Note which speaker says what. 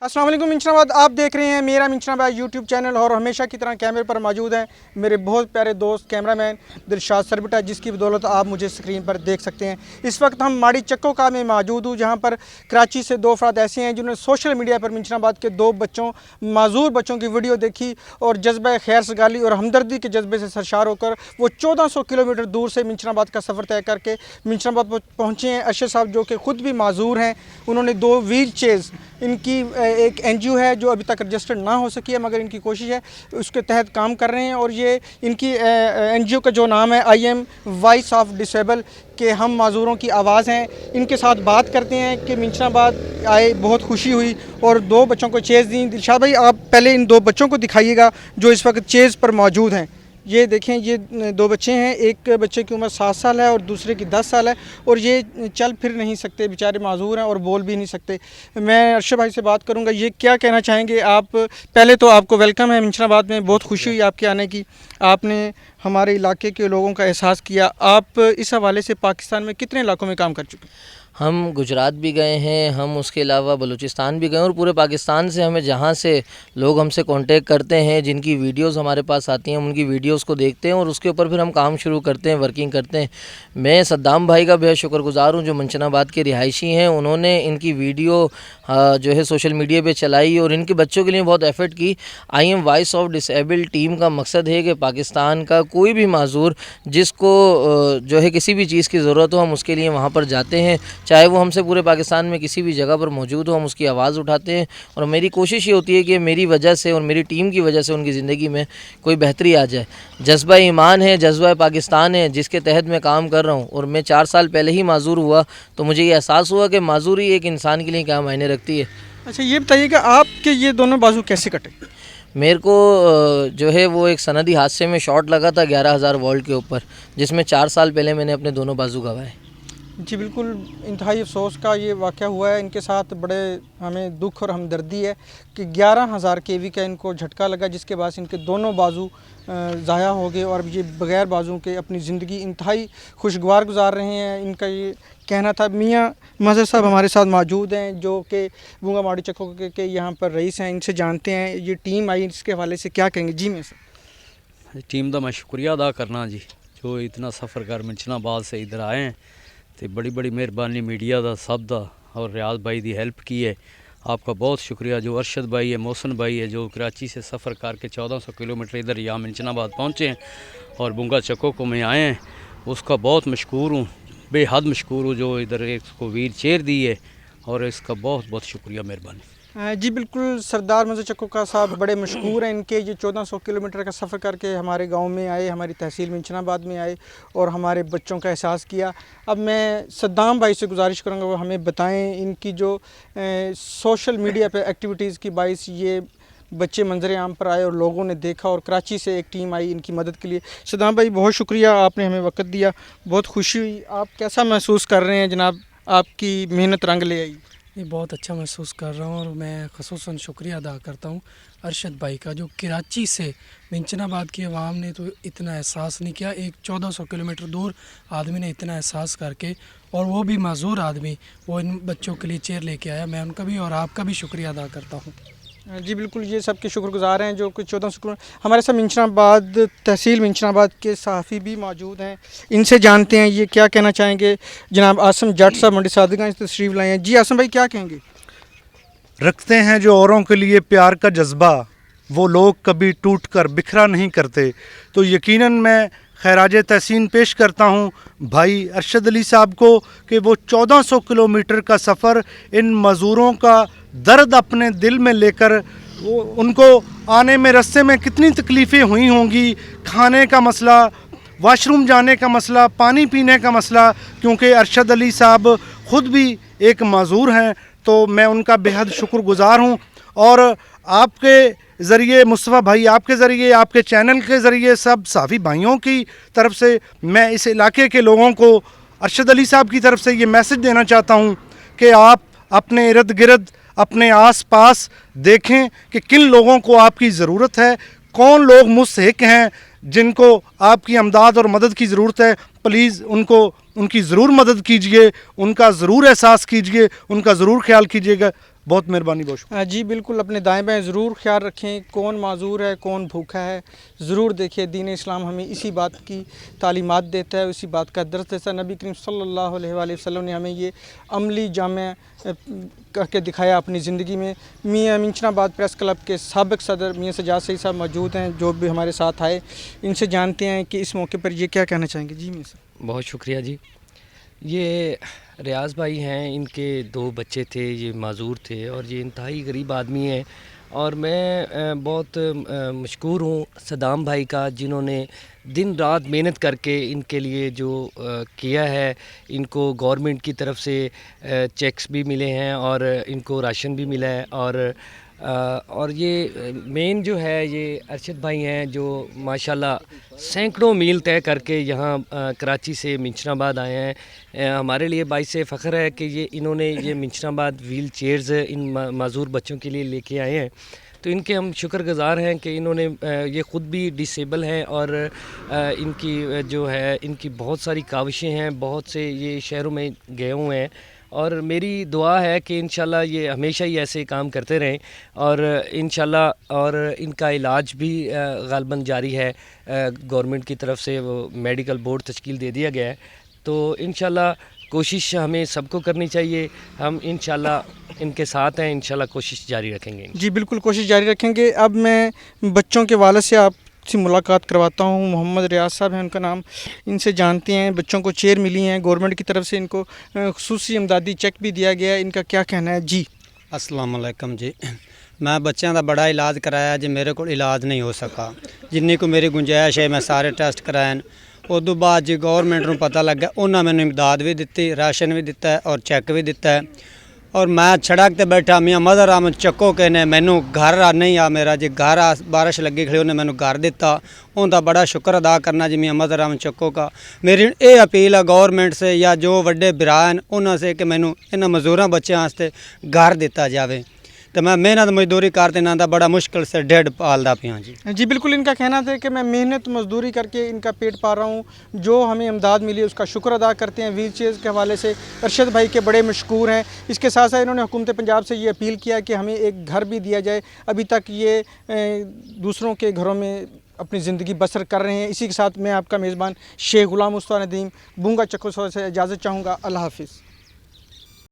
Speaker 1: अस्सलाम वालेकुम मिंचनाबाद, आप देख रहे हैं मेरा मिंचनाबाद यूट्यूब चैनल और हमेशा की तरह कैमरे पर मौजूद हैं मेरे बहुत प्यारे दोस्त कैमरामैन दिलशाद सरबटा, जिसकी बदौलत आप मुझे स्क्रीन पर देख सकते हैं। इस वक्त हम माड़ी चक्कोका में मौजूद हूँ, जहाँ पर कराची से दो अफराद ऐसे हैं जिन्होंने सोशल मीडिया पर मिंचनाबाद के दो माजूर बच्चों की वीडियो देखी और जज्बा खैर सगाली और हमदर्दी के जज्बे से सरशार होकर वो 1400 किलोमीटर दूर से मिंचनाबाद का सफ़र तय करके मिंचनाबाद पहुँचे हैं। अरशद साहब जो कि ख़ुद भी माजूर हैं, उन्होंने दो व्हील चेयर्स, इनकी एक एनजीओ है जो अभी तक रजिस्टर्ड ना हो सकी है मगर इनकी कोशिश है, उसके तहत काम कर रहे हैं। और ये इनकी एनजीओ का जो नाम है I am voice of disable, के हम माजूरों की आवाज़ हैं। इनके साथ बात करते हैं कि मिंचनाबाद आए, बहुत खुशी हुई और दो बच्चों को चेज़ दी। दिलशाद भाई, आप पहले इन दो बच्चों को दिखाइएगा जो इस वक्त चेज़ पर मौजूद हैं। ये देखें, ये दो बच्चे हैं, एक बच्चे की उम्र 7 साल है और दूसरे की 10 साल है और ये चल फिर नहीं सकते, बेचारे माजूर हैं और बोल भी नहीं सकते। मैं अरशद भाई से बात करूंगा, ये क्या कहना चाहेंगे आप? पहले तो आपको वेलकम है मिंचनाबाद में, बहुत खुशी हुई आपके आने की, आपने हमारे इलाके के लोगों का एहसास किया। आप इस हवाले से पाकिस्तान में कितने इलाकों में काम कर चुके हैं?
Speaker 2: हम गुजरात भी गए हैं, हम उसके अलावा बलूचिस्तान भी गए और पूरे पाकिस्तान से हमें जहाँ से लोग हमसे कांटेक्ट करते हैं, जिनकी वीडियोस हमारे पास आती हैं, हम उनकी वीडियोस को देखते हैं और उसके ऊपर फिर हम काम शुरू करते हैं, वर्किंग करते हैं। मैं सद्दाम भाई का बेहद शुक्रगुजार हूँ जो मंचनाबाद के रिहायशी हैं। उन्होंने इनकी वीडियो जो है सोशल मीडिया पे चलाई और इनके बच्चों के लिए बहुत एफर्ट की। I am voice of disable team का मकसद है कि पाकिस्तान का कोई भी माजूर जिसको जो है किसी भी चीज़ की ज़रूरत हो, हम उसके लिए वहाँ पर जाते हैं, चाहे वो हमसे पूरे पाकिस्तान में किसी भी जगह पर मौजूद हो, हम उसकी आवाज़ उठाते हैं। और मेरी कोशिश ये होती है कि मेरी वजह से और मेरी टीम की वजह से उनकी ज़िंदगी में कोई बेहतरी आ जाए। जज्बा ईमान है, जज्बा पाकिस्तान है, जिसके तहत मैं काम कर रहा हूँ। और मैं 4 साल पहले ही माजूर हुआ तो मुझे ये एहसास हुआ कि माजूरी एक इंसान के लिए क्या मायने रखती है।
Speaker 1: अच्छा, ये बताइए कि आपके ये दोनों बाजू कैसे कटे?
Speaker 2: मेरे को जो है वो एक सनदी हादसे में शॉट लगा था 11,000 वोल्ट के ऊपर, जिसमें 4 साल पहले मैंने अपने दोनों बाजू गंवाए।
Speaker 1: जी बिल्कुल, इंतहाई अफसोस का ये वाक़या हुआ है। इनके साथ बड़े हमें दुख और हमदर्दी है कि 11,000 केवी का इनको झटका लगा, जिसके बाद इनके दोनों बाजू ज़ाया हो गए और ये बग़ैर बाजू के अपनी ज़िंदगी इंतहाई खुशगवार गुजार रहे हैं। इनका ये कहना था। मियाँ मज़हर साहब हमारे साथ मौजूद हैं जो कि बूंगा माड़ी चक्को के यहाँ पर रईस हैं, इनसे जानते हैं ये टीम आई, इसके हवाले से क्या कहेंगे? जी मैं सर
Speaker 3: टीम का मैं शुक्रिया अदा करना जी, जो इतना सफ़र कर मिंचनाबाद से इधर आए हैं। तो बड़ी बड़ी मेहरबानी मीडिया का, सब का और रियाज भाई की हेल्प की है, आपका बहुत शुक्रिया। जो अरशद भाई है, मोहसिन भाई है, जो कराची से सफ़र करके 1400 किलोमीटर इधर यहाँ मिंचनाबाद पहुँचे हैं और बूंगा चक्को को में आए हैं, उसका बहुत मशकूर हूँ, बेहद मशकूर हूँ जो इधर इसको व्हील चेयर दी है, और इसका बहुत बहुत शुक्रिया, मेहरबानी।
Speaker 1: जी बिल्कुल, सरदार मज़हर चक्कोका साहब बड़े मशहूर हैं। इनके ये 1400 किलोमीटर का सफ़र करके हमारे गांव में आए, हमारी तहसील मिंचनाबाद में आए और हमारे बच्चों का एहसास किया। अब मैं सद्दाम भाई से गुजारिश करूंगा वो हमें बताएं इनकी जो सोशल मीडिया पे एक्टिविटीज़ की बाइस ये बच्चे मंजर आम पर आए और लोगों ने देखा और कराची से एक टीम आई इनकी मदद के लिए। सद्दाम भाई, बहुत शुक्रिया, आपने हमें वक्त दिया, बहुत खुशी हुई। आप कैसा महसूस कर रहे हैं जनाब, आपकी मेहनत रंग ले आई?
Speaker 4: ये बहुत अच्छा महसूस कर रहा हूँ और मैं ख़ुसूसन शुक्रिया अदा करता हूँ अरशद भाई का, जो कराची से मिंचनाबाद की आवाम ने तो इतना एहसास नहीं किया, एक 1400 किलोमीटर दूर आदमी ने इतना एहसास करके, और वो भी माजूर आदमी, वो इन बच्चों के लिए चेयर लेके आया। मैं उनका भी और आपका भी शुक्रिया अदा करता हूँ।
Speaker 1: जी बिल्कुल, ये सब के शुक्रगुजार हैं जो कि 1400 किलोमीटर। हमारे साथ मिंचनाबाद तहसील मिंचनाबाद के सहाफ़ी भी मौजूद हैं, इनसे जानते हैं ये क्या कहना चाहेंगे। जनाब आसम जट साहब मंडी सादिगंज से तशरीफ़ लाए हैं। जी आसम भाई, क्या कहेंगे?
Speaker 5: रखते हैं जो औरों के लिए प्यार का जज्बा, वो लोग कभी टूट कर बिखरा नहीं करते। तो यकीनन मैं खैराज तहसीन पेश करता हूँ भाई अरशद अली साहब को कि वो 1400 किलोमीटर का सफ़र इन मज़दूरों का दर्द अपने दिल में लेकर, वो उनको आने में रास्ते में कितनी तकलीफ़ें हुई होंगी, खाने का मसला, वाशरूम जाने का मसला, पानी पीने का मसला, क्योंकि अरशद अली साहब ख़ुद भी एक माजूर हैं। तो मैं उनका बेहद शुक्रगुजार हूँ और आपके ज़रिए, मुस्तफ़ा भाई आपके ज़रिए, आपके चैनल के ज़रिए, सब साफ़ी भाइयों की तरफ से मैं इस इलाके के लोगों को अरशद अली साहब की तरफ से ये मैसेज देना चाहता हूँ कि आप अपने इर्द गिर्द, अपने आस पास देखें कि किन लोगों को आपकी ज़रूरत है, कौन लोग मुस्तहिक हैं जिनको आपकी अमदाद और मदद की ज़रूरत है। प्लीज़ उनकी ज़रूर मदद कीजिए, उनका ज़रूर एहसास कीजिए, उनका ज़रूर ख्याल कीजिएगा। बहुत मेहरबानी, बहुत शुक्रिया।
Speaker 1: जी बिल्कुल, अपने दाएं बाएं ज़रूर ख्याल रखें, कौन माजूर है कौन भूखा है ज़रूर देखिए। दीन इस्लाम हमें इसी बात की तालीमात देता है, इसी बात का दर्स देता है। नबी करीम सल्लल्लाहु अलैहि वसल्लम ने हमें ये अमली जामे करके दिखाया अपनी ज़िंदगी में। मियाँ मिंचनाबाद प्रेस क्लब के साबिक़ सदर मियाँ सजाद सईद साहब मौजूद हैं, जो भी हमारे साथ आए। इनसे जानते हैं कि इस मौके पर ये क्या कहना चाहेंगे। जी मियाँ साहब।
Speaker 6: बहुत शुक्रिया जी। ये रियाज़ भाई हैं, इनके 2 बच्चे थे, ये माजूर थे और ये इंतहाई गरीब आदमी हैं। और मैं बहुत मशकूर हूँ सदाम भाई का, जिन्होंने दिन रात मेहनत करके इनके लिए जो किया है। इनको गवर्नमेंट की तरफ से चेक्स भी मिले हैं और इनको राशन भी मिला है। और ये मेन जो है ये अरशद भाई हैं, जो माशाल्लाह सैकड़ों मील तय करके यहाँ कराची से मिंचनाबाद आए हैं। हमारे लिए बाइस फ़ख्र है कि ये इन्होंने ये मिंचनाबाद व्हील चेयर्स इन माजूर बच्चों के लिए लेके आए हैं। तो इनके हम शुक्रगुज़ार हैं कि इन्होंने ये ख़ुद भी डिसेबल हैं और इनकी जो है इनकी बहुत सारी काविशें हैं, बहुत से ये शहरों में गए हुए हैं। और मेरी दुआ है कि इंशाल्लाह ये हमेशा ही ऐसे काम करते रहें और इंशाल्लाह और इनका इलाज भी ग़ालिबन जारी है। गवर्नमेंट की तरफ से वो मेडिकल बोर्ड तश्कील दे दिया गया है। तो इंशाल्लाह कोशिश हमें सबको करनी चाहिए। हम इंशाल्लाह इनके साथ हैं, इंशाल्लाह कोशिश जारी रखेंगे।
Speaker 1: जी बिल्कुल, कोशिश जारी रखेंगे। अब मैं बच्चों के वालिद से आपसे मुलाकात करवाता हूँ। मोहम्मद रियाज साहब हैं उनका नाम, इनसे जानते हैं। बच्चों को चेयर मिली हैं, गवर्नमेंट की तरफ से इनको खुसूसी इमदादी चेक भी दिया गया है। इनका क्या कहना है। जी
Speaker 7: अस्सलाम वालेकुम जी। मैं बच्चों का बड़ा इलाज कराया जी, मेरे को इलाज नहीं हो सका। जिन्नी को मेरी गुंजाइश है मैं सारे टेस्ट कराए। उदों बाद जी गवर्नमेंट को पता लगा, उन्होंने मैंने इमदाद भी दी, राशन भी दिता है और चेक भी दिता है। और मैं सड़क ते बैठा, मियाँ मदर अहमद चक्को के ने मैनू घर नहीं आ, मेरा जी घर आ, बारिश लगी खड़ी उन्हें मैनू घर दिता। उनका बड़ा शुक्र अदा करना जी मियाँ मदर अहमद चक्को का। मेरी ये अपील है गवर्नमेंट से या जो वड्डे बिरा हैं उन्होंने कि मैनू इन्हां मजदूरां बच्चों वास्ते घर दिता जाए। तो मैं मेहनत मजदूरी करते ना था, बड़ा मुश्किल से ढेड पालदा पिया जी।
Speaker 1: जी बिल्कुल, इनका कहना था कि मैं मेहनत मजदूरी करके इनका पेट पा रहा हूँ। जो हमें इमदाद मिली उसका शुक्र अदा करते हैं। व्हील चेयर के हवाले से अरशद भाई के बड़े मशकूर हैं। इसके साथ साथ इन्होंने हुकूमत पंजाब से ये अपील किया कि हमें एक घर भी दिया जाए। अभी तक ये दूसरों के घरों में अपनी ज़िंदगी बसर कर रहे हैं। इसी के साथ मैं आपका मेज़बान शेख गुलाम मुस्तफ़ा नदीम बूंगा चक्को से इजाज़त चाहूँगा। अल्लाह हाफिज़।